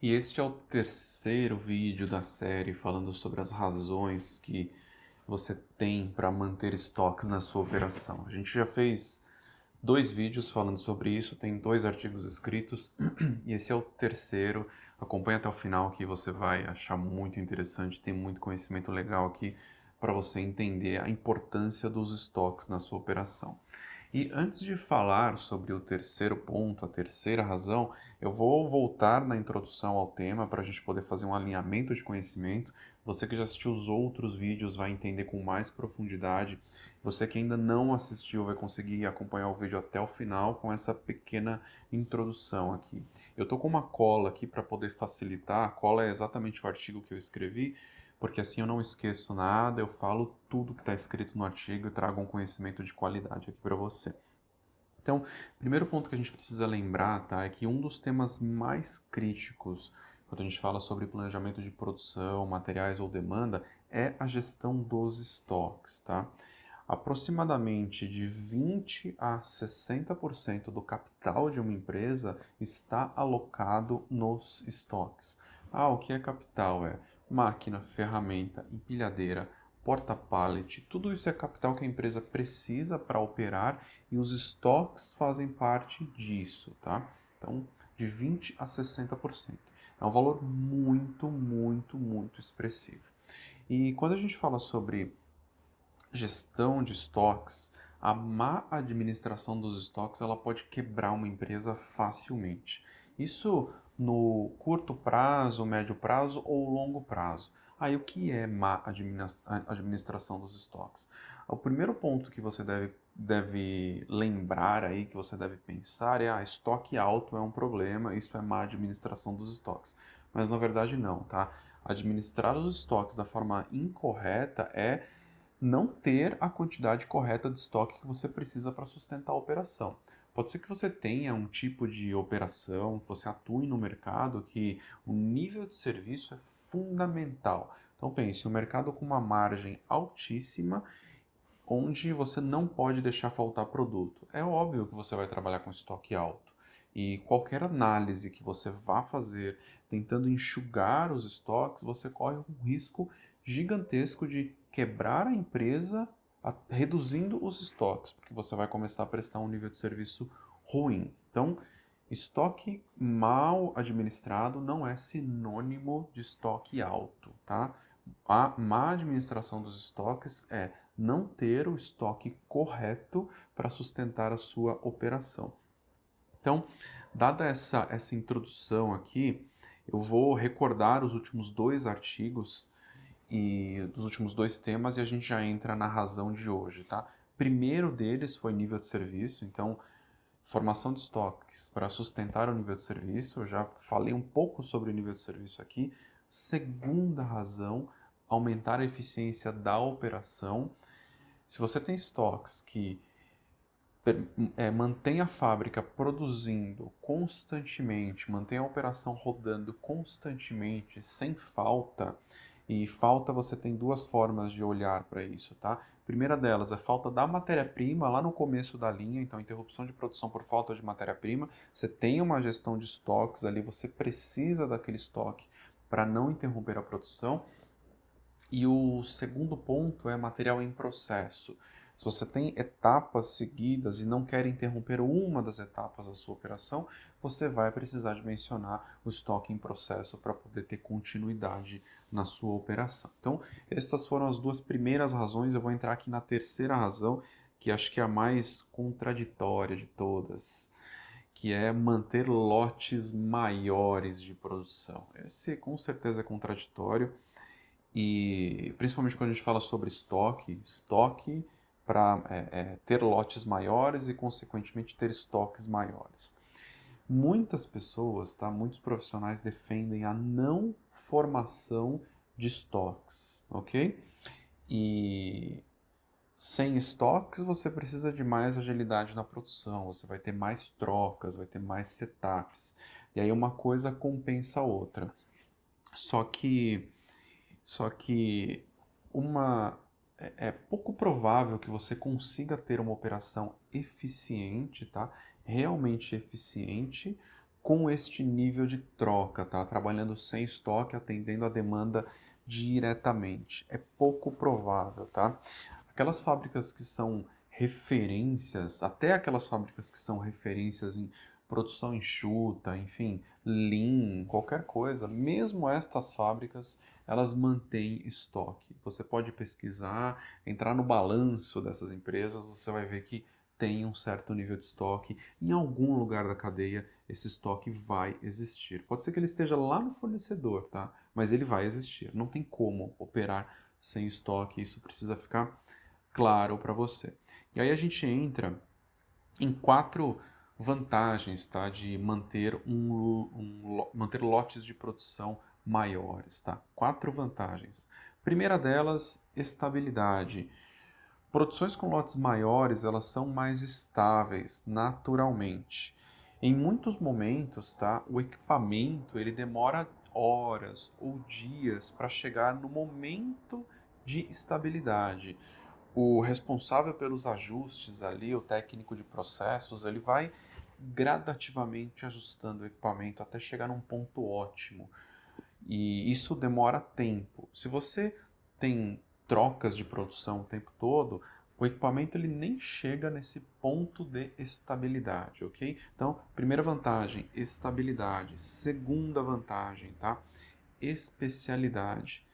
E este é o terceiro vídeo da série falando sobre as razões que você tem para manter estoques na sua operação. A gente já fez dois vídeos falando sobre isso, tem dois artigos escritos e esse é o terceiro. Acompanhe até o final que você vai achar muito interessante, tem muito conhecimento legal aqui para você entender a importância dos estoques na sua operação. E antes de falar sobre o terceiro ponto, a terceira razão, eu vou voltar na introdução ao tema para a gente poder fazer um alinhamento de conhecimento. Você que já assistiu os outros vídeos vai entender com mais profundidade. Você que ainda não assistiu vai conseguir acompanhar o vídeo até o final com essa pequena introdução aqui. Eu estou com uma cola aqui para poder facilitar. A cola é exatamente o artigo que eu escrevi, porque assim eu não esqueço nada, eu falo tudo que está escrito no artigo e trago um conhecimento de qualidade aqui para você. Então, primeiro ponto que a gente precisa lembrar, tá, é que um dos temas mais críticos quando a gente fala sobre planejamento de produção, materiais ou demanda, é a gestão dos estoques, tá? Aproximadamente de 20 a 60% do capital de uma empresa está alocado nos estoques. Ah, o que é capital? É máquina, ferramenta, empilhadeira, porta-pallet, tudo isso é capital que a empresa precisa para operar e os estoques fazem parte disso, tá? Então, de 20 a 60%. É um valor muito, muito, muito expressivo. E quando a gente fala sobre gestão de estoques, a má administração dos estoques ela pode quebrar uma empresa facilmente. Isso no curto prazo, médio prazo ou longo prazo. Aí o que é má administração dos estoques? O primeiro ponto que você deve lembrar aí, que você deve pensar é, estoque alto é um problema, isso é má administração dos estoques. Mas na verdade não, tá? Administrar os estoques da forma incorreta é não ter a quantidade correta de estoque que você precisa para sustentar a operação. Pode ser que você tenha um tipo de operação, que você atue no mercado, que o nível de serviço é fundamental. Então pense, um mercado com uma margem altíssima, onde você não pode deixar faltar produto. É óbvio que você vai trabalhar com estoque alto. E qualquer análise que você vá fazer tentando enxugar os estoques, você corre um risco gigantesco de quebrar a empresa reduzindo os estoques, porque você vai começar a prestar um nível de serviço ruim. Então, estoque mal administrado não é sinônimo de estoque alto, tá? A má administração dos estoques é não ter o estoque correto para sustentar a sua operação. Então, dada essa introdução aqui, eu vou recordar os últimos dois artigos e dos últimos dois temas e a gente já entra na razão de hoje, tá? Primeiro deles foi nível de serviço, então formação de estoques para sustentar o nível de serviço. Eu já falei um pouco sobre o nível de serviço aqui. Segunda razão, aumentar a eficiência da operação. Se você tem estoques que mantém a fábrica produzindo constantemente, mantém a operação rodando constantemente, sem falta, e falta você tem duas formas de olhar para isso, tá? A primeira delas é falta da matéria-prima lá no começo da linha, então interrupção de produção por falta de matéria-prima. Você tem uma gestão de estoques ali, você precisa daquele estoque para não interromper a produção. E o segundo ponto é material em processo. Se você tem etapas seguidas e não quer interromper uma das etapas da sua operação, você vai precisar de mencionar o estoque em processo para poder ter continuidade na sua operação. Então, essas foram as duas primeiras razões. Eu vou entrar aqui na terceira razão, que acho que é a mais contraditória de todas, que é manter lotes maiores de produção. Esse com certeza é contraditório. E principalmente quando a gente fala sobre estoque para ter lotes maiores e, consequentemente, ter estoques maiores. Muitas pessoas, tá, muitos profissionais defendem a não formação de estoques, ok? E sem estoques você precisa de mais agilidade na produção, você vai ter mais trocas, vai ter mais setups. E aí uma coisa compensa a outra. Só que só que uma é pouco provável que você consiga ter uma operação eficiente, tá? Realmente eficiente, com este nível de troca, tá? Trabalhando sem estoque, atendendo a demanda diretamente. É pouco provável, tá? Aquelas fábricas que são referências, até aquelas fábricas que são referências em produção enxuta, enfim, lean, qualquer coisa, mesmo estas fábricas, elas mantêm estoque. Você pode pesquisar, entrar no balanço dessas empresas, você vai ver que tem um certo nível de estoque. Em algum lugar da cadeia, esse estoque vai existir. Pode ser que ele esteja lá no fornecedor, tá? Mas ele vai existir. Não tem como operar sem estoque, isso precisa ficar claro para você. E aí a gente entra em 4 vantagens, tá, de manter manter lotes de produção maiores, tá? 4 vantagens. Primeira delas, estabilidade. Produções com lotes maiores, elas são mais estáveis naturalmente. Em muitos momentos, tá, o equipamento ele demora horas ou dias para chegar no momento de estabilidade. O responsável pelos ajustes ali, o técnico de processos, ele vai gradativamente ajustando o equipamento até chegar num ponto ótimo. E isso demora tempo. Se você tem trocas de produção o tempo todo, o equipamento ele nem chega nesse ponto de estabilidade, ok? Então, primeira vantagem, estabilidade. Segunda vantagem, tá? Especialidade.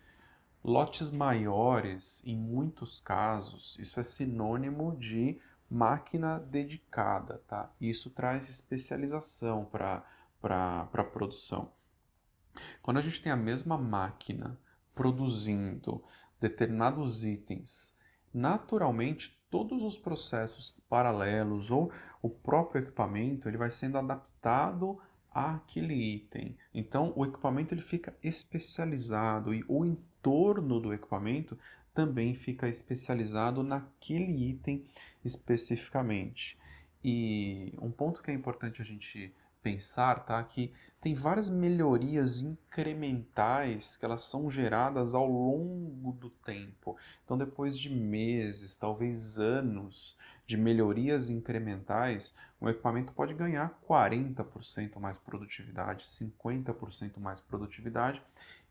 Lotes maiores, em muitos casos, isso é sinônimo de máquina dedicada, tá? Isso traz especialização para a produção. Quando a gente tem a mesma máquina produzindo determinados itens, naturalmente todos os processos paralelos ou o próprio equipamento ele vai sendo adaptado àquele item. Então o equipamento ele fica especializado e o entorno do equipamento também fica especializado naquele item especificamente. E um ponto que é importante a gente pensar, tá, que tem várias melhorias incrementais que elas são geradas ao longo do tempo. Então, depois de meses, talvez anos de melhorias incrementais, um equipamento pode ganhar 40% mais produtividade, 50% mais produtividade,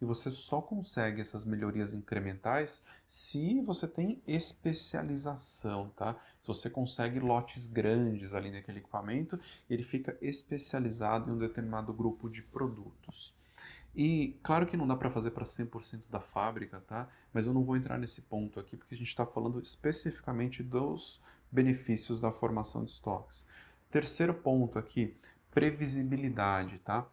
e você só consegue essas melhorias incrementais se você tem especialização, tá? Se você consegue lotes grandes ali naquele equipamento, ele fica especializado em um determinado grupo de produtos. E claro que não dá para fazer para 100% da fábrica, tá? Mas eu não vou entrar nesse ponto aqui porque a gente está falando especificamente dos benefícios da formação de estoques. Terceiro ponto aqui, previsibilidade, tá?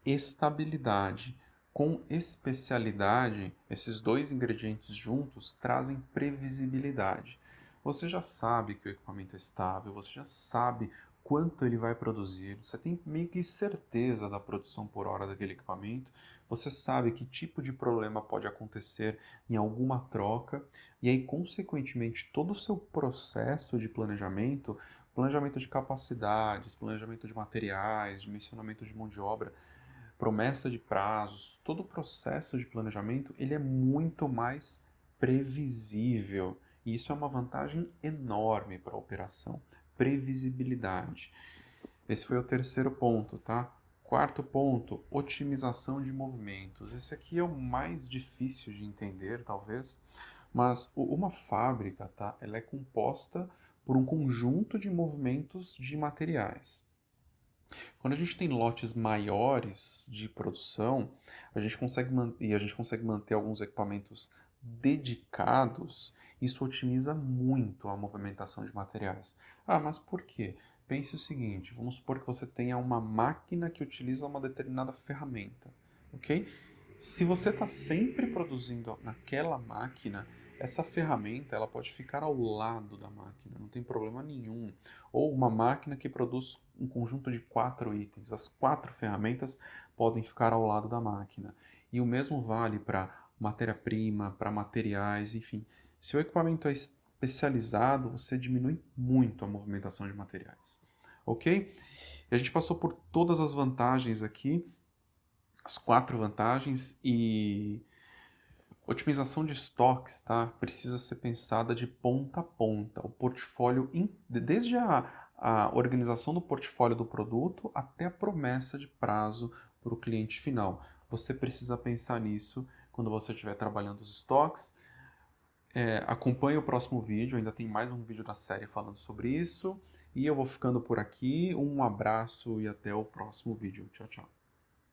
Estabilidade. Com especialidade, esses dois ingredientes juntos trazem previsibilidade. Você já sabe que o equipamento é estável, você já sabe quanto ele vai produzir, você tem meio que certeza da produção por hora daquele equipamento, você sabe que tipo de problema pode acontecer em alguma troca, e aí, consequentemente, todo o seu processo de planejamento, planejamento de capacidades, planejamento de materiais, dimensionamento de mão de obra, promessa de prazos, todo o processo de planejamento, ele é muito mais previsível. E isso é uma vantagem enorme para a operação. Previsibilidade. Esse foi o terceiro ponto, tá? Quarto ponto, otimização de movimentos. Esse aqui é o mais difícil de entender, talvez, mas uma fábrica, tá? Ela é composta por um conjunto de movimentos de materiais. Quando a gente tem lotes maiores de produção, a gente consegue manter alguns equipamentos dedicados, isso otimiza muito a movimentação de materiais. Ah, mas por quê? Pense o seguinte, vamos supor que você tenha uma máquina que utiliza uma determinada ferramenta, ok? Se você está sempre produzindo naquela máquina, essa ferramenta ela pode ficar ao lado da máquina, não tem problema nenhum. Ou uma máquina que produz um conjunto de 4 itens. As 4 ferramentas podem ficar ao lado da máquina. E o mesmo vale para matéria-prima, para materiais, enfim. Se o equipamento é especializado, você diminui muito a movimentação de materiais. Ok? E a gente passou por todas as vantagens aqui, as 4 vantagens, e otimização de estoques, tá? Precisa ser pensada de ponta a ponta. O portfólio, desde a organização do portfólio do produto até a promessa de prazo para o cliente final. Você precisa pensar nisso quando você estiver trabalhando os estoques. Acompanhe o próximo vídeo, ainda tem mais um vídeo da série falando sobre isso. E eu vou ficando por aqui. Um abraço e até o próximo vídeo. Tchau, tchau.